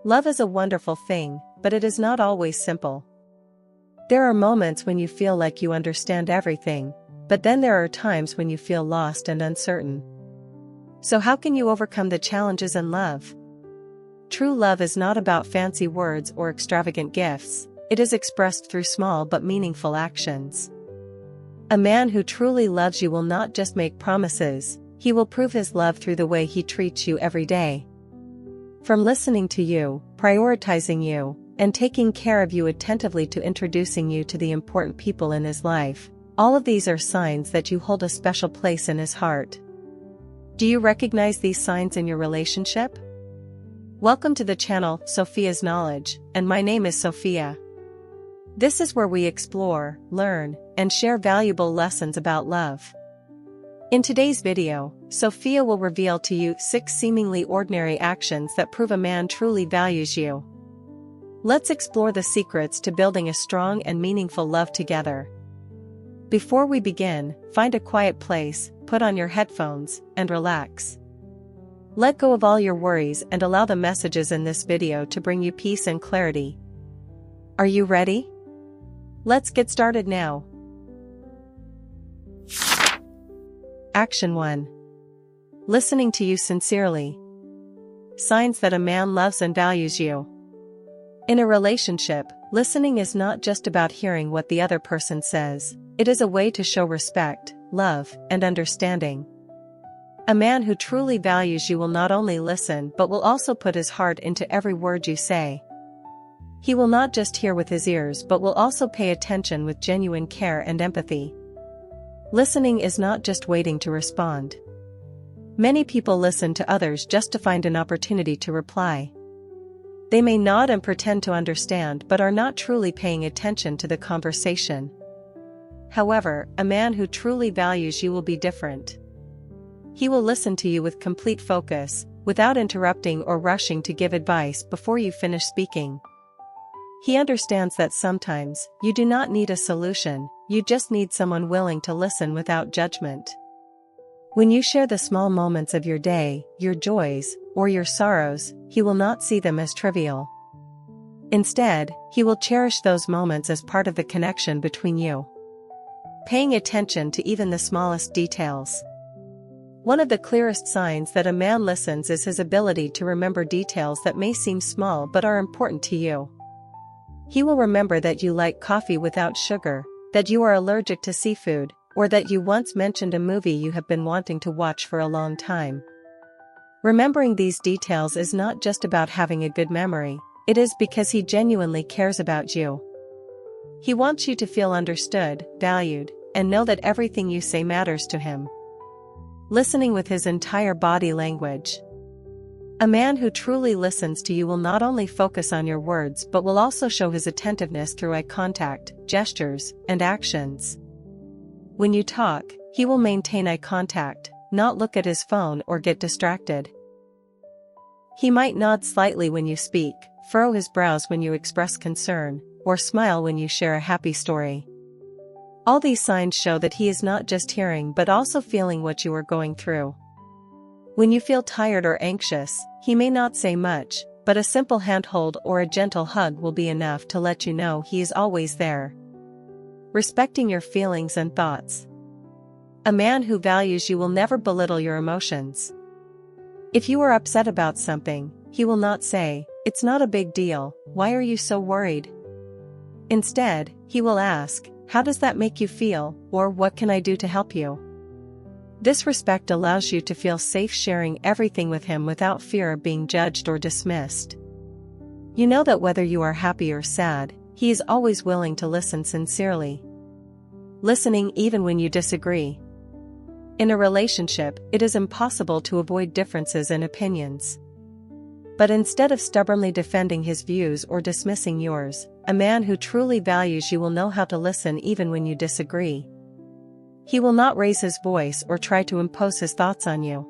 Love is a wonderful thing, but it is not always simple. There are moments when you feel like you understand everything, but then there are times when you feel lost and uncertain. So how can you overcome the challenges in love? True love is not about fancy words or extravagant gifts, it is expressed through small but meaningful actions. A man who truly loves you will not just make promises, he will prove his love through the way he treats you every day. From listening to you, prioritizing you, and taking care of you attentively to introducing you to the important people in his life, all of these are signs that you hold a special place in his heart. Do you recognize these signs in your relationship? Welcome to the channel, Sophia's Knowledge, and my name is Sophia. This is where we explore, learn, and share valuable lessons about love. In today's video, Sophia will reveal to you 6 seemingly ordinary actions that prove a man truly values you. Let's explore the secrets to building a strong and meaningful love together. Before we begin, find a quiet place, put on your headphones, and relax. Let go of all your worries and allow the messages in this video to bring you peace and clarity. Are you ready? Let's get started now. Action 1. Listening to you sincerely. Signs that a man loves and values you. In a relationship, listening is not just about hearing what the other person says, it is a way to show respect, love, and understanding. A man who truly values you will not only listen but will also put his heart into every word you say. He will not just hear with his ears but will also pay attention with genuine care and empathy. Listening is not just waiting to respond. Many people listen to others just to find an opportunity to reply. They may nod and pretend to understand but are not truly paying attention to the conversation. However, a man who truly values you will be different. He will listen to you with complete focus, without interrupting or rushing to give advice before you finish speaking. He understands that sometimes, you do not need a solution, you just need someone willing to listen without judgment. When you share the small moments of your day, your joys, or your sorrows, he will not see them as trivial. Instead, he will cherish those moments as part of the connection between you. Paying attention to even the smallest details. One of the clearest signs that a man listens is his ability to remember details that may seem small but are important to you. He will remember that you like coffee without sugar, that you are allergic to seafood, or that you once mentioned a movie you have been wanting to watch for a long time. Remembering these details is not just about having a good memory, it is because he genuinely cares about you. He wants you to feel understood, valued, and know that everything you say matters to him. Listening with his entire body language. A man who truly listens to you will not only focus on your words but will also show his attentiveness through eye contact, gestures, and actions. When you talk, he will maintain eye contact, not look at his phone or get distracted. He might nod slightly when you speak, furrow his brows when you express concern, or smile when you share a happy story. All these signs show that he is not just hearing but also feeling what you are going through. When you feel tired or anxious, he may not say much, but a simple handhold or a gentle hug will be enough to let you know he is always there. Respecting your feelings and thoughts. A man who values you will never belittle your emotions. If you are upset about something, he will not say, "It's not a big deal, why are you so worried?" Instead, he will ask, "How does that make you feel?" or "What can I do to help you?" This respect allows you to feel safe sharing everything with him without fear of being judged or dismissed. You know that whether you are happy or sad, he is always willing to listen sincerely. Listening even when you disagree. In a relationship, it is impossible to avoid differences in opinions. But instead of stubbornly defending his views or dismissing yours, a man who truly values you will know how to listen even when you disagree. He will not raise his voice or try to impose his thoughts on you.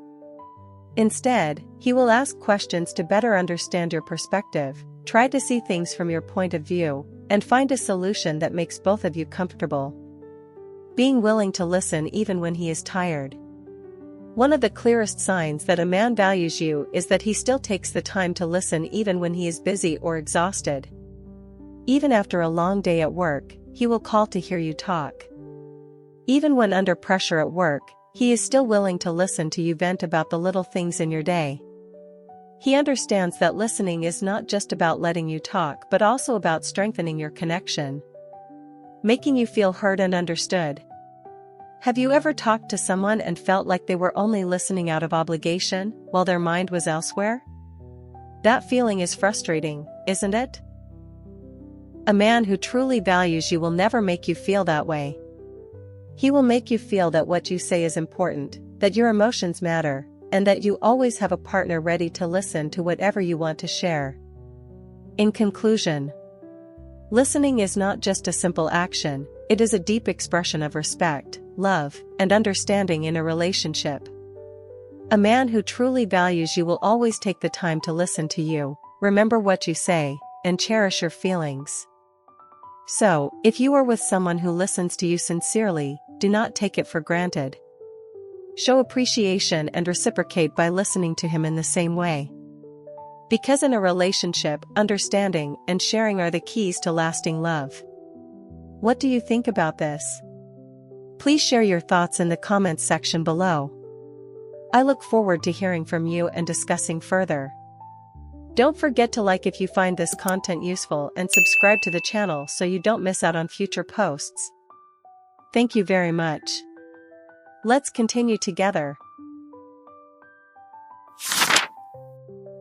Instead, he will ask questions to better understand your perspective, try to see things from your point of view, and find a solution that makes both of you comfortable. Being willing to listen even when he is tired. One of the clearest signs that a man values you is that he still takes the time to listen even when he is busy or exhausted. Even after a long day at work, he will call to hear you talk. Even when under pressure at work, he is still willing to listen to you vent about the little things in your day. He understands that listening is not just about letting you talk but also about strengthening your connection, making you feel heard and understood. Have you ever talked to someone and felt like they were only listening out of obligation while their mind was elsewhere? That feeling is frustrating, isn't it? A man who truly values you will never make you feel that way. He will make you feel that what you say is important, that your emotions matter, and that you always have a partner ready to listen to whatever you want to share. In conclusion, listening is not just a simple action, it is a deep expression of respect, love, and understanding in a relationship. A man who truly values you will always take the time to listen to you, remember what you say, and cherish your feelings. So, if you are with someone who listens to you sincerely, do not take it for granted. Show appreciation and reciprocate by listening to him in the same way. Because in a relationship, understanding and sharing are the keys to lasting love. What do you think about this? Please share your thoughts in the comments section below. I look forward to hearing from you and discussing further. Don't forget to like if you find this content useful and subscribe to the channel so you don't miss out on future posts. Thank you very much. Let's continue together.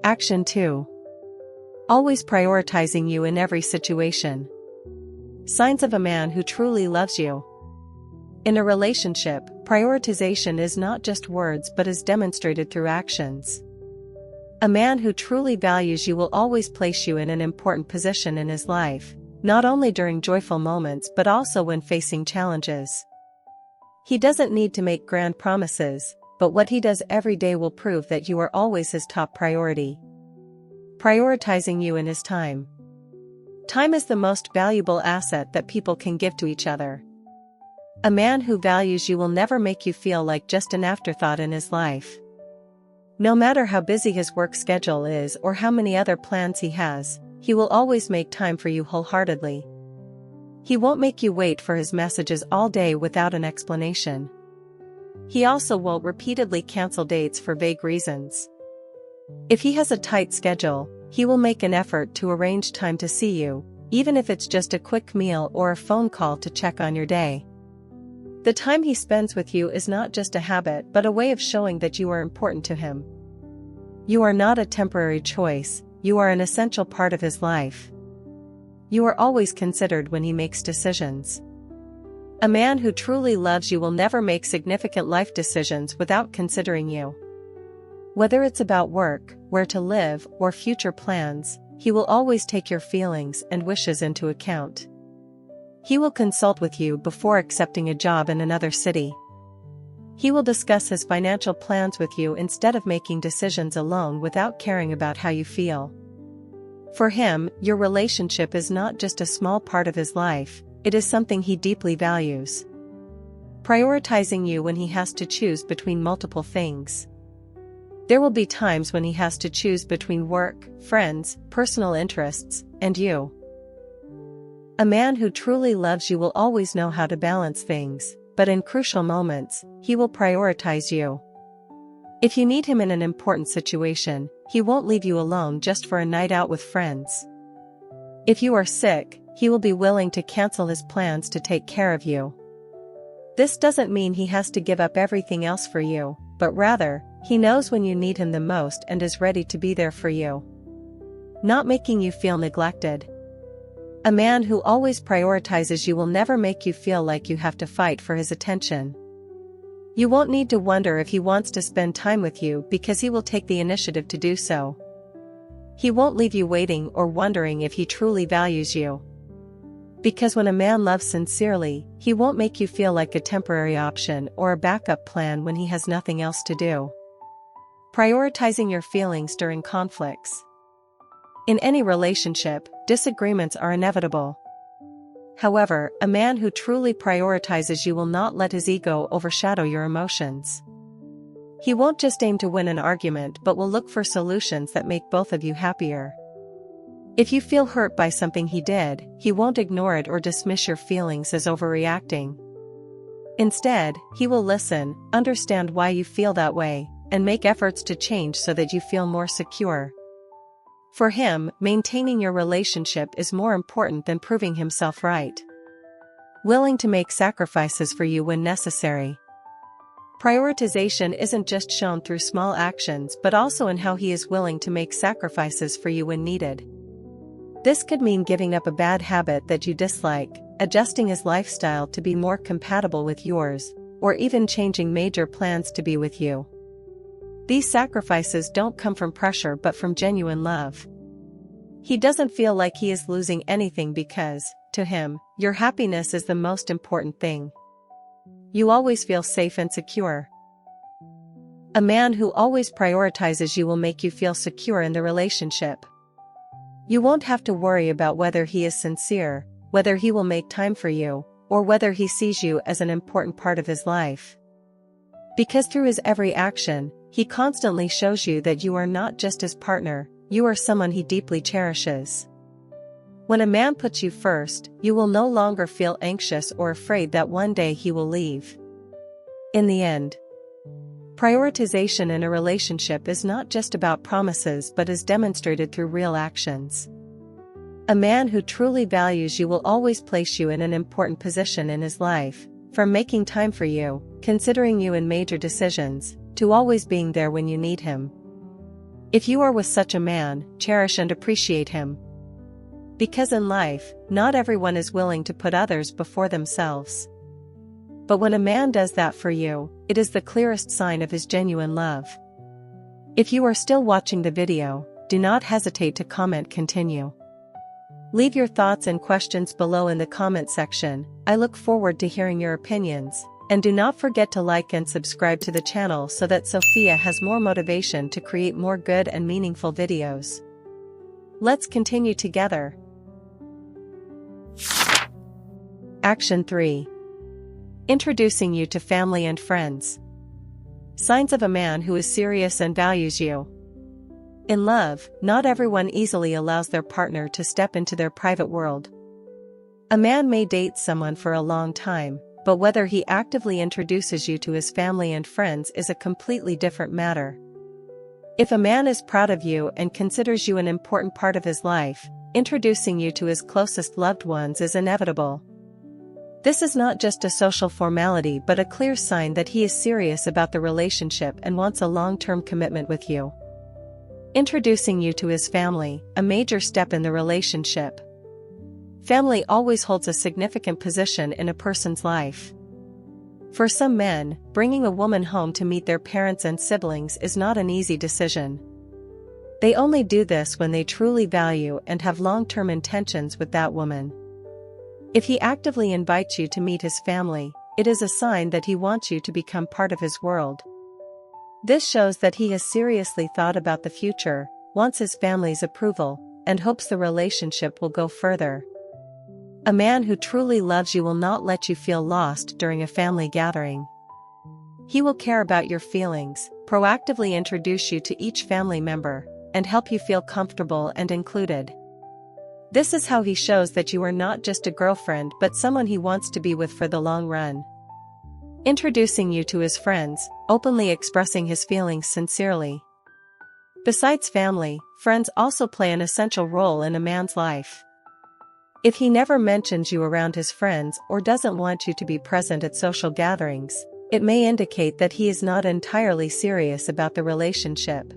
Action 2. Always prioritizing you in every situation. Signs of a man who truly loves you. In a relationship, prioritization is not just words but is demonstrated through actions. A man who truly values you will always place you in an important position in his life, not only during joyful moments but also when facing challenges. He doesn't need to make grand promises, but what he does every day will prove that you are always his top priority. Prioritizing you in his time. Time is the most valuable asset that people can give to each other. A man who values you will never make you feel like just an afterthought in his life. No matter how busy his work schedule is or how many other plans he has, he will always make time for you wholeheartedly. He won't make you wait for his messages all day without an explanation. He also won't repeatedly cancel dates for vague reasons. If he has a tight schedule, he will make an effort to arrange time to see you, even if it's just a quick meal or a phone call to check on your day. The time he spends with you is not just a habit but a way of showing that you are important to him. You are not a temporary choice, you are an essential part of his life. You are always considered when he makes decisions. A man who truly loves you will never make significant life decisions without considering you. Whether it's about work, where to live, or future plans, he will always take your feelings and wishes into account. He will consult with you before accepting a job in another city. He will discuss his financial plans with you instead of making decisions alone without caring about how you feel. For him, your relationship is not just a small part of his life, it is something he deeply values. Prioritizing you when he has to choose between multiple things. There will be times when he has to choose between work, friends, personal interests, and you. A man who truly loves you will always know how to balance things, but in crucial moments, he will prioritize you. If you need him in an important situation, he won't leave you alone just for a night out with friends. If you are sick, he will be willing to cancel his plans to take care of you. This doesn't mean he has to give up everything else for you, but rather, he knows when you need him the most and is ready to be there for you. Not making you feel neglected. A man who always prioritizes you will never make you feel like you have to fight for his attention. You won't need to wonder if he wants to spend time with you because he will take the initiative to do so. He won't leave you waiting or wondering if he truly values you. Because when a man loves sincerely, he won't make you feel like a temporary option or a backup plan when he has nothing else to do. Prioritizing your feelings during conflicts. In any relationship, disagreements are inevitable. However, a man who truly prioritizes you will not let his ego overshadow your emotions. He won't just aim to win an argument but will look for solutions that make both of you happier. If you feel hurt by something he did, he won't ignore it or dismiss your feelings as overreacting. Instead, he will listen, understand why you feel that way, and make efforts to change so that you feel more secure. For him, maintaining your relationship is more important than proving himself right. Willing to make sacrifices for you when necessary. Prioritization isn't just shown through small actions but also in how he is willing to make sacrifices for you when needed. This could mean giving up a bad habit that you dislike, adjusting his lifestyle to be more compatible with yours, or even changing major plans to be with you. These sacrifices don't come from pressure but from genuine love. He doesn't feel like he is losing anything because, to him, your happiness is the most important thing. You always feel safe and secure. A man who always prioritizes you will make you feel secure in the relationship. You won't have to worry about whether he is sincere, whether he will make time for you, or whether he sees you as an important part of his life. Because through his every action, he constantly shows you that you are not just his partner, you are someone he deeply cherishes. When a man puts you first, you will no longer feel anxious or afraid that one day he will leave. In the end, prioritization in a relationship is not just about promises but is demonstrated through real actions. A man who truly values you will always place you in an important position in his life, from making time for you, considering you in major decisions, to always being there when you need him. If you are with such a man, cherish and appreciate him. Because in life, not everyone is willing to put others before themselves. But when a man does that for you, it is the clearest sign of his genuine love. If you are still watching the video, do not hesitate to comment continue. Leave your thoughts and questions below in the comment section. I look forward to hearing your opinions, and do not forget to like and subscribe to the channel so that Sophia has more motivation to create more good and meaningful videos. Let's continue together. Action 3. Introducing you to family and friends. Signs of a man who is serious and values you. In love, not everyone easily allows their partner to step into their private world. A man may date someone for a long time, but whether he actively introduces you to his family and friends is a completely different matter. If a man is proud of you and considers you an important part of his life, introducing you to his closest loved ones is inevitable. This is not just a social formality but a clear sign that he is serious about the relationship and wants a long-term commitment with you. Introducing you to his family, a major step in the relationship. Family always holds a significant position in a person's life. For some men, bringing a woman home to meet their parents and siblings is not an easy decision. They only do this when they truly value and have long-term intentions with that woman. If he actively invites you to meet his family, it is a sign that he wants you to become part of his world. This shows that he has seriously thought about the future, wants his family's approval, and hopes the relationship will go further. A man who truly loves you will not let you feel lost during a family gathering. He will care about your feelings, proactively introduce you to each family member, and help you feel comfortable and included. This is how he shows that you are not just a girlfriend but someone he wants to be with for the long run. Introducing you to his friends, openly expressing his feelings sincerely. Besides family, friends also play an essential role in a man's life. If he never mentions you around his friends or doesn't want you to be present at social gatherings, it may indicate that he is not entirely serious about the relationship.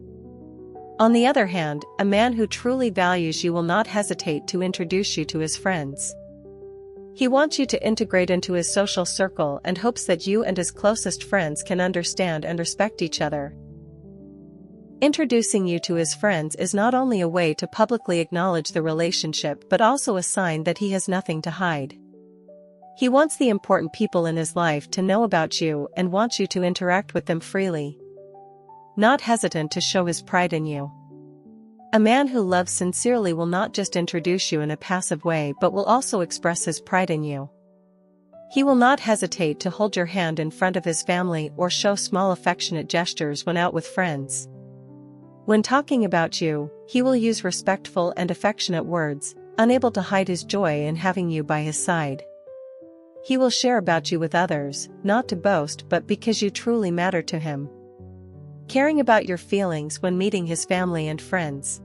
On the other hand, a man who truly values you will not hesitate to introduce you to his friends. He wants you to integrate into his social circle and hopes that you and his closest friends can understand and respect each other. Introducing you to his friends is not only a way to publicly acknowledge the relationship but also a sign that he has nothing to hide. He wants the important people in his life to know about you and wants you to interact with them freely. Not hesitant to show his pride in you. A man who loves sincerely will not just introduce you in a passive way but will also express his pride in you. He will not hesitate to hold your hand in front of his family or show small affectionate gestures when out with friends. When talking about you, he will use respectful and affectionate words, unable to hide his joy in having you by his side. He will share about you with others, not to boast but because you truly matter to him. Caring about your feelings when meeting his family and friends.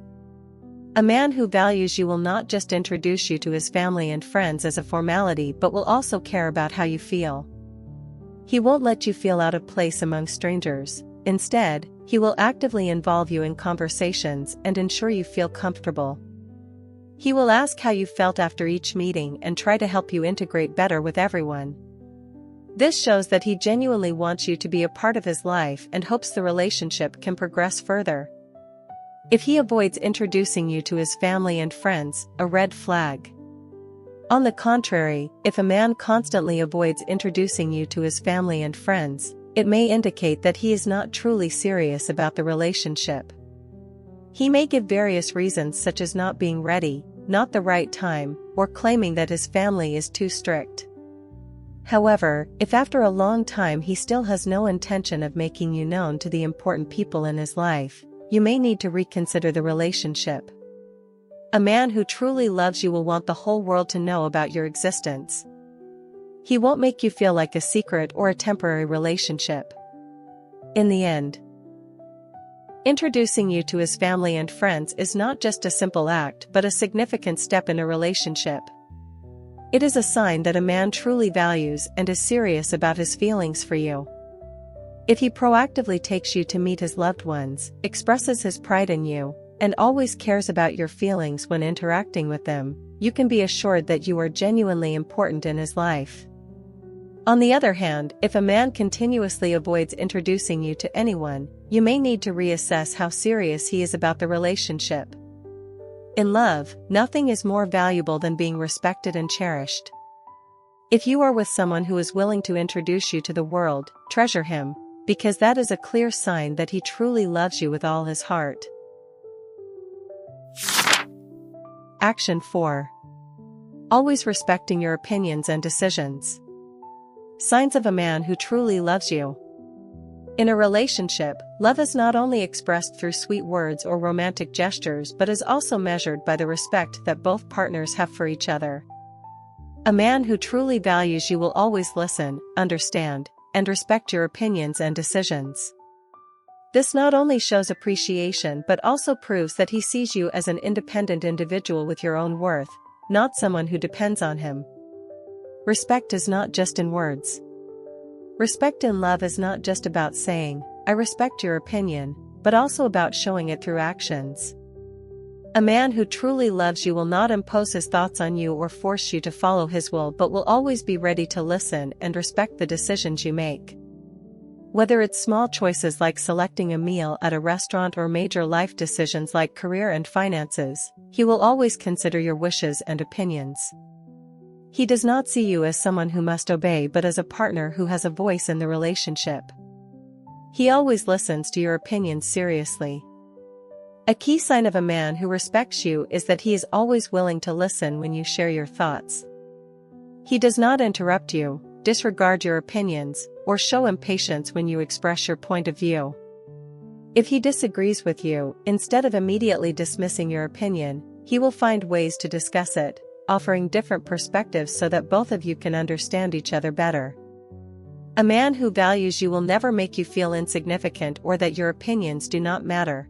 A man who values you will not just introduce you to his family and friends as a formality but will also care about how you feel. He won't let you feel out of place among strangers. Instead, he will actively involve you in conversations and ensure you feel comfortable. He will ask how you felt after each meeting and try to help you integrate better with everyone. This shows that he genuinely wants you to be a part of his life and hopes the relationship can progress further. If he avoids introducing you to his family and friends, a red flag. On the contrary, if a man constantly avoids introducing you to his family and friends, it may indicate that he is not truly serious about the relationship. He may give various reasons such as not being ready, not the right time, or claiming that his family is too strict. However, if after a long time he still has no intention of making you known to the important people in his life, you may need to reconsider the relationship. A man who truly loves you will want the whole world to know about your existence. He won't make you feel like a secret or a temporary relationship. In the end, introducing you to his family and friends is not just a simple act but a significant step in a relationship. It is a sign that a man truly values and is serious about his feelings for you. If he proactively takes you to meet his loved ones, expresses his pride in you, and always cares about your feelings when interacting with them, you can be assured that you are genuinely important in his life. On the other hand, if a man continuously avoids introducing you to anyone, you may need to reassess how serious he is about the relationship. In love, nothing is more valuable than being respected and cherished. If you are with someone who is willing to introduce you to the world, treasure him, because that is a clear sign that he truly loves you with all his heart. Action 4. Always respecting your opinions and decisions. Signs of a man who truly loves you. In a relationship, love is not only expressed through sweet words or romantic gestures but is also measured by the respect that both partners have for each other. A man who truly values you will always listen, understand, and respect your opinions and decisions. This not only shows appreciation but also proves that he sees you as an independent individual with your own worth, not someone who depends on him. Respect is not just in words. Respect in love is not just about saying, "I respect your opinion," but also about showing it through actions. A man who truly loves you will not impose his thoughts on you or force you to follow his will but will always be ready to listen and respect the decisions you make. Whether it's small choices like selecting a meal at a restaurant or major life decisions like career and finances, he will always consider your wishes and opinions. He does not see you as someone who must obey but as a partner who has a voice in the relationship. He always listens to your opinions seriously. A key sign of a man who respects you is that he is always willing to listen when you share your thoughts. He does not interrupt you, disregard your opinions, or show impatience when you express your point of view. If he disagrees with you, instead of immediately dismissing your opinion, he will find ways to discuss it, offering different perspectives so that both of you can understand each other better. A man who values you will never make you feel insignificant or that your opinions do not matter.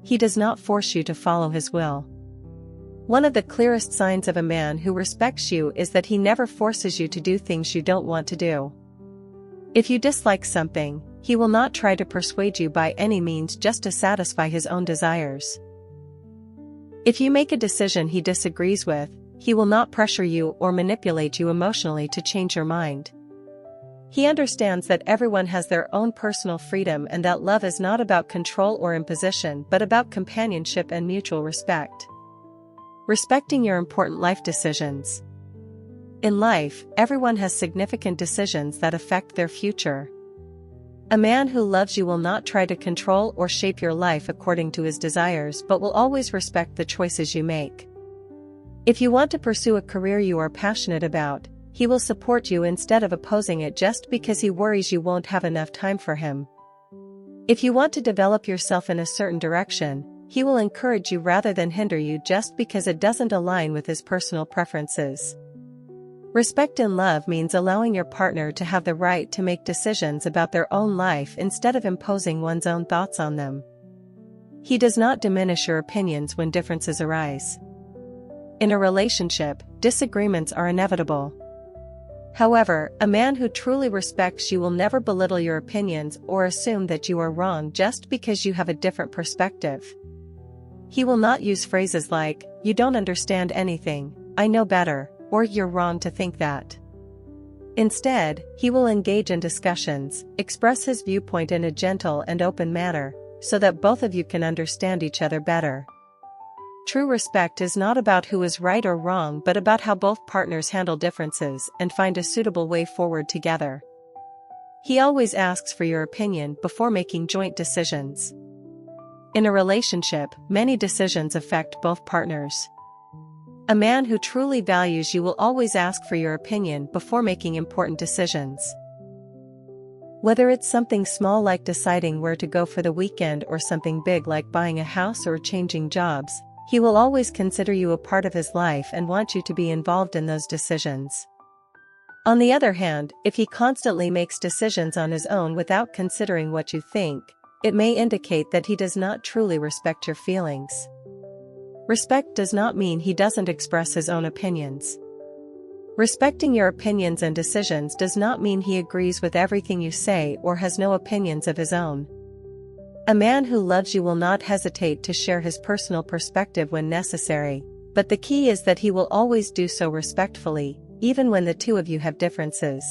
He does not force you to follow his will. One of the clearest signs of a man who respects you is that he never forces you to do things you don't want to do. If you dislike something, he will not try to persuade you by any means just to satisfy his own desires. If you make a decision he disagrees with, he will not pressure you or manipulate you emotionally to change your mind. He understands that everyone has their own personal freedom and that love is not about control or imposition but about companionship and mutual respect. Respecting your important life decisions. In life, everyone has significant decisions that affect their future. A man who loves you will not try to control or shape your life according to his desires but will always respect the choices you make. If you want to pursue a career you are passionate about, He will support you instead of opposing it just because he worries you won't have enough time for him. If you want to develop yourself in a certain direction, he will encourage you rather than hinder you just because it doesn't align with his personal preferences. Respect in love means allowing your partner to have the right to make decisions about their own life instead of imposing one's own thoughts on them. He does not diminish your opinions when differences arise. In a relationship, disagreements are inevitable. However, a man who truly respects you will never belittle your opinions or assume that you are wrong just because you have a different perspective. He will not use phrases like, "You don't understand anything, I know better," or "You're wrong to think that." Instead, he will engage in discussions, express his viewpoint in a gentle and open manner, so that both of you can understand each other better. True respect is not about who is right or wrong but about how both partners handle differences and find a suitable way forward together. He always asks for your opinion before making joint decisions. In a relationship, many decisions affect both partners. A man who truly values you will always ask for your opinion before making important decisions. Whether it's something small like deciding where to go for the weekend or something big like buying a house or changing jobs, he will always consider you a part of his life and want you to be involved in those decisions. On the other hand, if he constantly makes decisions on his own without considering what you think, it may indicate that he does not truly respect your feelings. Respect does not mean he doesn't express his own opinions. Respecting your opinions and decisions does not mean he agrees with everything you say or has no opinions of his own. A man who loves you will not hesitate to share his personal perspective when necessary, but the key is that he will always do so respectfully, even when the two of you have differences.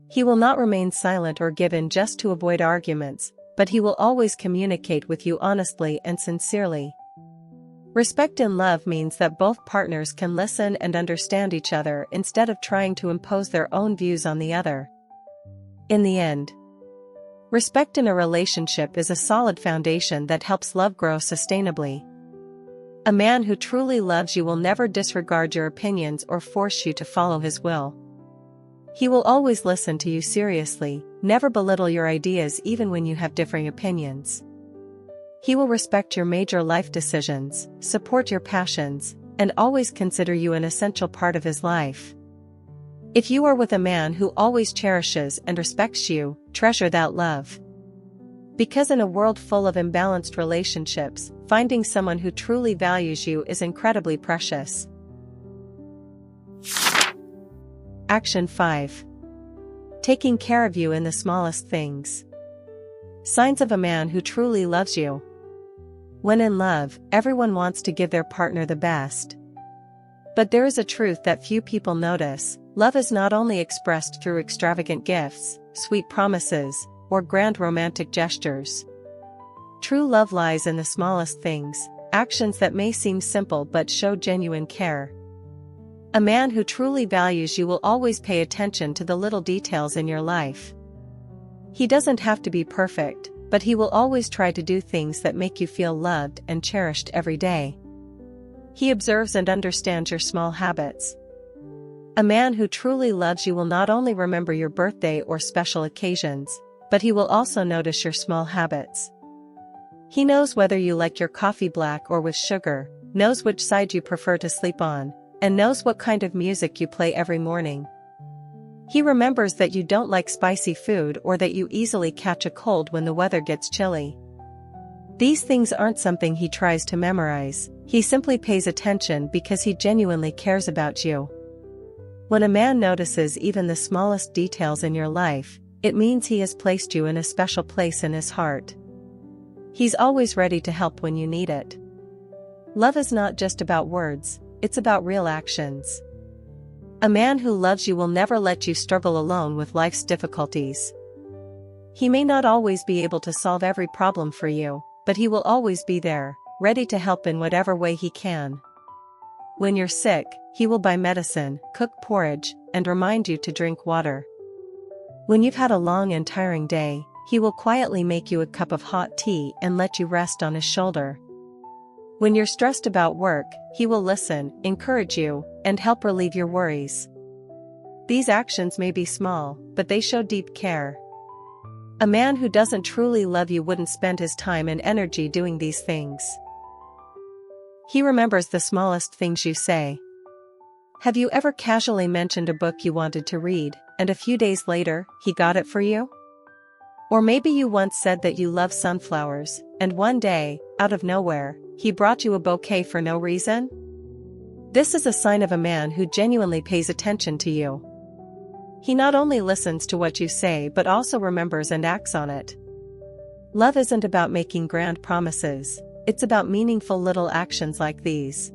He will not remain silent or give in just to avoid arguments, but he will always communicate with you honestly and sincerely. Respect in love means that both partners can listen and understand each other instead of trying to impose their own views on the other. In the end, respect in a relationship is a solid foundation that helps love grow sustainably. A man who truly loves you will never disregard your opinions or force you to follow his will. He will always listen to you seriously, never belittle your ideas even when you have differing opinions. He will respect your major life decisions, support your passions, and always consider you an essential part of his life. If you are with a man who always cherishes and respects you, treasure that love. Because in a world full of imbalanced relationships, finding someone who truly values you is incredibly precious. Action 5. Taking care of you in the smallest things. Signs of a man who truly loves you. When in love, everyone wants to give their partner the best. But there is a truth that few people notice. Love is not only expressed through extravagant gifts, sweet promises, or grand romantic gestures. True love lies in the smallest things, actions that may seem simple but show genuine care. A man who truly values you will always pay attention to the little details in your life. He doesn't have to be perfect, but he will always try to do things that make you feel loved and cherished every day. He observes and understands your small habits. A man who truly loves you will not only remember your birthday or special occasions, but he will also notice your small habits. He knows whether you like your coffee black or with sugar, knows which side you prefer to sleep on, and knows what kind of music you play every morning. He remembers that you don't like spicy food or that you easily catch a cold when the weather gets chilly. These things aren't something he tries to memorize, he simply pays attention because he genuinely cares about you. When a man notices even the smallest details in your life, it means he has placed you in a special place in his heart. He's always ready to help when you need it. Love is not just about words, it's about real actions. A man who loves you will never let you struggle alone with life's difficulties. He may not always be able to solve every problem for you, but he will always be there, ready to help in whatever way he can. When you're sick, he will buy medicine, cook porridge, and remind you to drink water. When you've had a long and tiring day, he will quietly make you a cup of hot tea and let you rest on his shoulder. When you're stressed about work, he will listen, encourage you, and help relieve your worries. These actions may be small, but they show deep care. A man who doesn't truly love you wouldn't spend his time and energy doing these things. He remembers the smallest things you say. Have you ever casually mentioned a book you wanted to read, and a few days later, he got it for you? Or maybe you once said that you love sunflowers, and one day, out of nowhere, he brought you a bouquet for no reason? This is a sign of a man who genuinely pays attention to you. He not only listens to what you say but also remembers and acts on it. Love isn't about making grand promises, it's about meaningful little actions like these.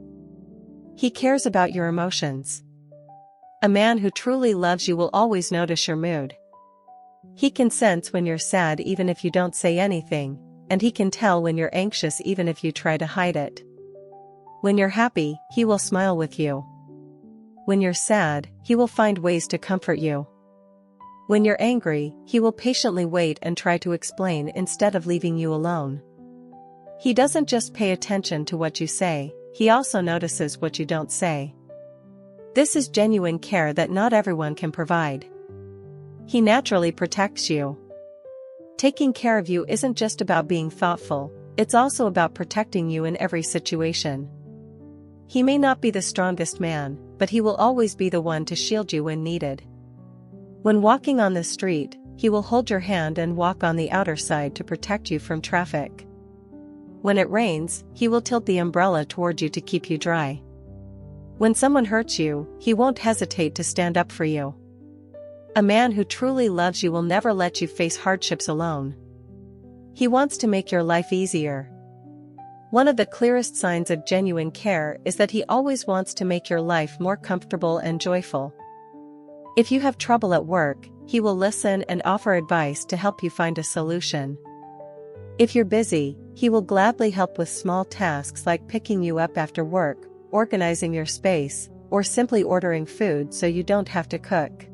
He cares about your emotions. A man who truly loves you will always notice your mood. He can sense when you're sad even if you don't say anything, and he can tell when you're anxious even if you try to hide it. When you're happy, he will smile with you. When you're sad, he will find ways to comfort you. When you're angry, he will patiently wait and try to explain instead of leaving you alone. He doesn't just pay attention to what you say, he also notices what you don't say. This is genuine care that not everyone can provide. He naturally protects you. Taking care of you isn't just about being thoughtful, it's also about protecting you in every situation. He may not be the strongest man, but he will always be the one to shield you when needed. When walking on the street, he will hold your hand and walk on the outer side to protect you from traffic. When it rains, he will tilt the umbrella toward you to keep you dry. When someone hurts you, he won't hesitate to stand up for you. A man who truly loves you will never let you face hardships alone. He wants to make your life easier. One of the clearest signs of genuine care is that he always wants to make your life more comfortable and joyful. If you have trouble at work, he will listen and offer advice to help you find a solution. If you're busy, he will gladly help with small tasks like picking you up after work, organizing your space, or simply ordering food so you don't have to cook.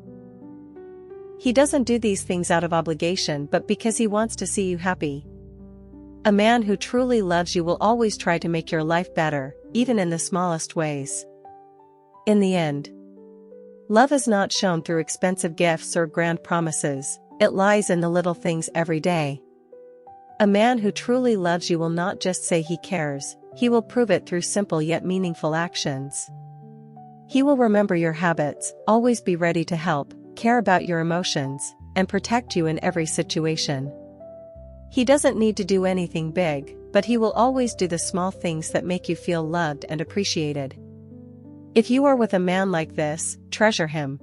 He doesn't do these things out of obligation but because he wants to see you happy. A man who truly loves you will always try to make your life better, even in the smallest ways. In the end, love is not shown through expensive gifts or grand promises, it lies in the little things every day. A man who truly loves you will not just say he cares, he will prove it through simple yet meaningful actions. He will remember your habits, always be ready to help, care about your emotions, and protect you in every situation. He doesn't need to do anything big, but he will always do the small things that make you feel loved and appreciated. If you are with a man like this, treasure him.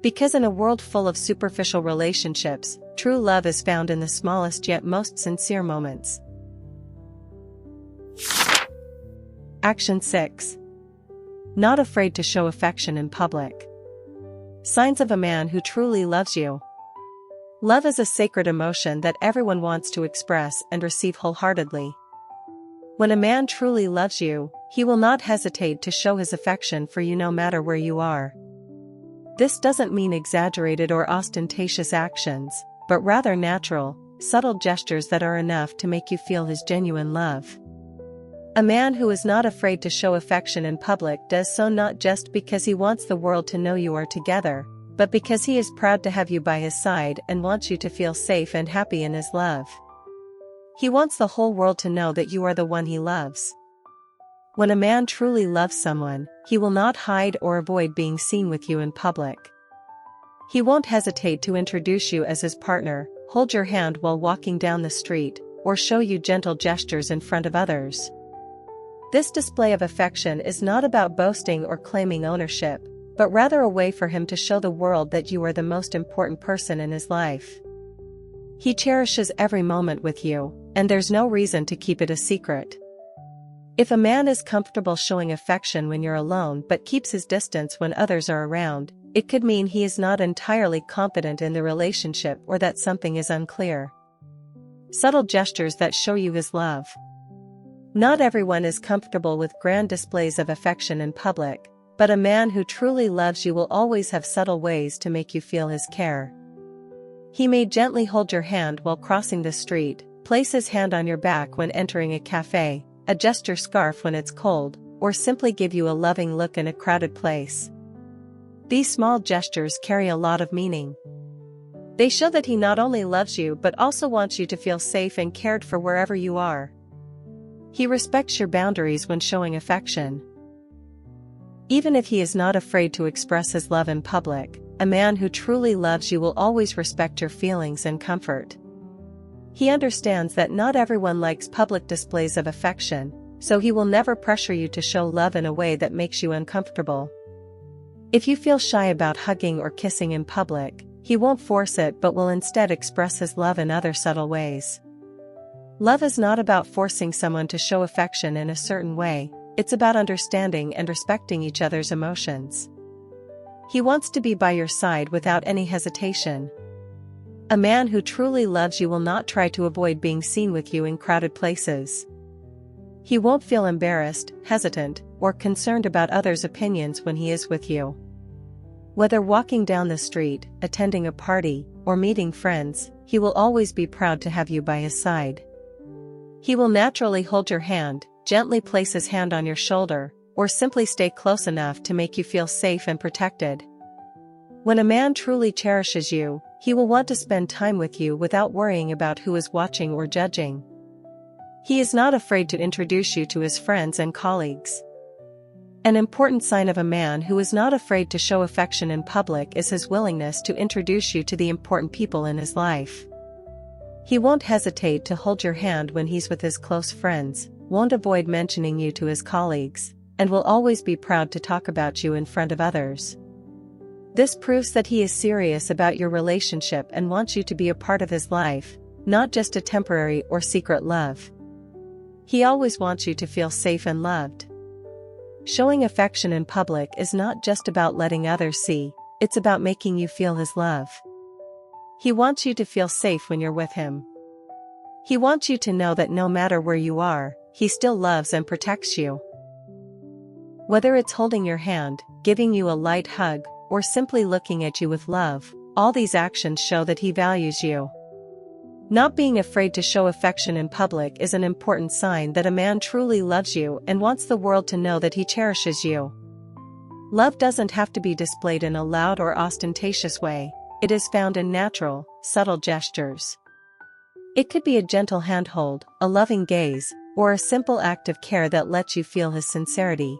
Because in a world full of superficial relationships, true love is found in the smallest yet most sincere moments. Action 6. Not afraid to show affection in public. Signs of a man who truly loves you. Love is a sacred emotion that everyone wants to express and receive wholeheartedly. When a man truly loves you, he will not hesitate to show his affection for you no matter where you are. This doesn't mean exaggerated or ostentatious actions, but rather natural, subtle gestures that are enough to make you feel his genuine love. A man who is not afraid to show affection in public does so not just because he wants the world to know you are together, but because he is proud to have you by his side and wants you to feel safe and happy in his love. He wants the whole world to know that you are the one he loves. When a man truly loves someone, he will not hide or avoid being seen with you in public. He won't hesitate to introduce you as his partner, hold your hand while walking down the street, or show you gentle gestures in front of others. This display of affection is not about boasting or claiming ownership, but rather a way for him to show the world that you are the most important person in his life. He cherishes every moment with you, and there's no reason to keep it a secret. If a man is comfortable showing affection when you're alone but keeps his distance when others are around, it could mean he is not entirely confident in the relationship or that something is unclear. Subtle gestures that show you his love. Not everyone is comfortable with grand displays of affection in public, but a man who truly loves you will always have subtle ways to make you feel his care. He may gently hold your hand while crossing the street, place his hand on your back when entering a cafe, adjust your scarf when it's cold, or simply give you a loving look in a crowded place. These small gestures carry a lot of meaning. They show that he not only loves you but also wants you to feel safe and cared for wherever you are. He respects your boundaries when showing affection. Even if he is not afraid to express his love in public, a man who truly loves you will always respect your feelings and comfort. He understands that not everyone likes public displays of affection, so he will never pressure you to show love in a way that makes you uncomfortable. If you feel shy about hugging or kissing in public, he won't force it but will instead express his love in other subtle ways. Love is not about forcing someone to show affection in a certain way, it's about understanding and respecting each other's emotions. He wants to be by your side without any hesitation. A man who truly loves you will not try to avoid being seen with you in crowded places. He won't feel embarrassed, hesitant, or concerned about others' opinions when he is with you. Whether walking down the street, attending a party, or meeting friends, he will always be proud to have you by his side. He will naturally hold your hand, gently place his hand on your shoulder, or simply stay close enough to make you feel safe and protected. When a man truly cherishes you, he will want to spend time with you without worrying about who is watching or judging. He is not afraid to introduce you to his friends and colleagues. An important sign of a man who is not afraid to show affection in public is his willingness to introduce you to the important people in his life. He won't hesitate to hold your hand when he's with his close friends, won't avoid mentioning you to his colleagues, and will always be proud to talk about you in front of others. This proves that he is serious about your relationship and wants you to be a part of his life, not just a temporary or secret love. He always wants you to feel safe and loved. Showing affection in public is not just about letting others see, it's about making you feel his love. He wants you to feel safe when you're with him. He wants you to know that no matter where you are, he still loves and protects you. Whether it's holding your hand, giving you a light hug, or simply looking at you with love, all these actions show that he values you. Not being afraid to show affection in public is an important sign that a man truly loves you and wants the world to know that he cherishes you. Love doesn't have to be displayed in a loud or ostentatious way, it is found in natural, subtle gestures. It could be a gentle handhold, a loving gaze, or a simple act of care that lets you feel his sincerity.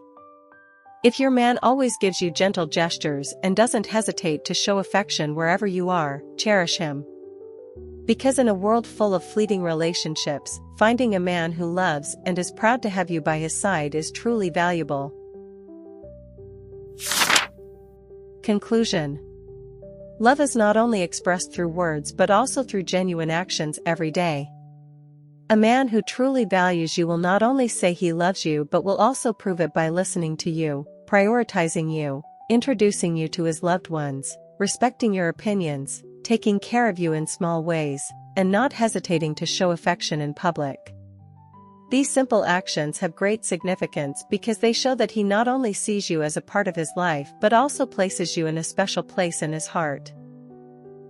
If your man always gives you gentle gestures and doesn't hesitate to show affection wherever you are, cherish him. Because in a world full of fleeting relationships, finding a man who loves and is proud to have you by his side is truly valuable. Conclusion. Love is not only expressed through words but also through genuine actions every day. A man who truly values you will not only say he loves you but will also prove it by listening to you, prioritizing you, introducing you to his loved ones, respecting your opinions, taking care of you in small ways, and not hesitating to show affection in public. These simple actions have great significance because they show that he not only sees you as a part of his life but also places you in a special place in his heart.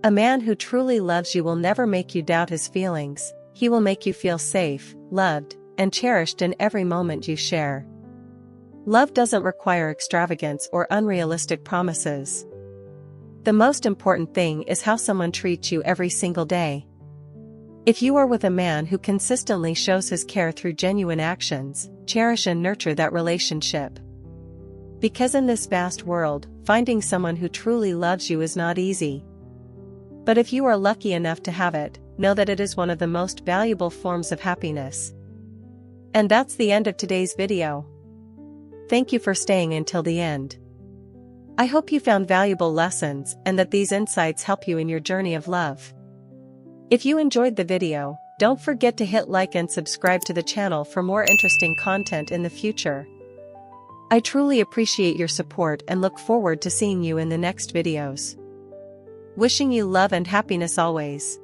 A man who truly loves you will never make you doubt his feelings, he will make you feel safe, loved, and cherished in every moment you share. Love doesn't require extravagance or unrealistic promises. The most important thing is how someone treats you every single day. If you are with a man who consistently shows his care through genuine actions, cherish and nurture that relationship. Because in this vast world, finding someone who truly loves you is not easy. But if you are lucky enough to have it, know that it is one of the most valuable forms of happiness. And that's the end of today's video. Thank you for staying until the end. I hope you found valuable lessons and that these insights help you in your journey of love. If you enjoyed the video, don't forget to hit like and subscribe to the channel for more interesting content in the future. I truly appreciate your support and look forward to seeing you in the next videos. Wishing you love and happiness always.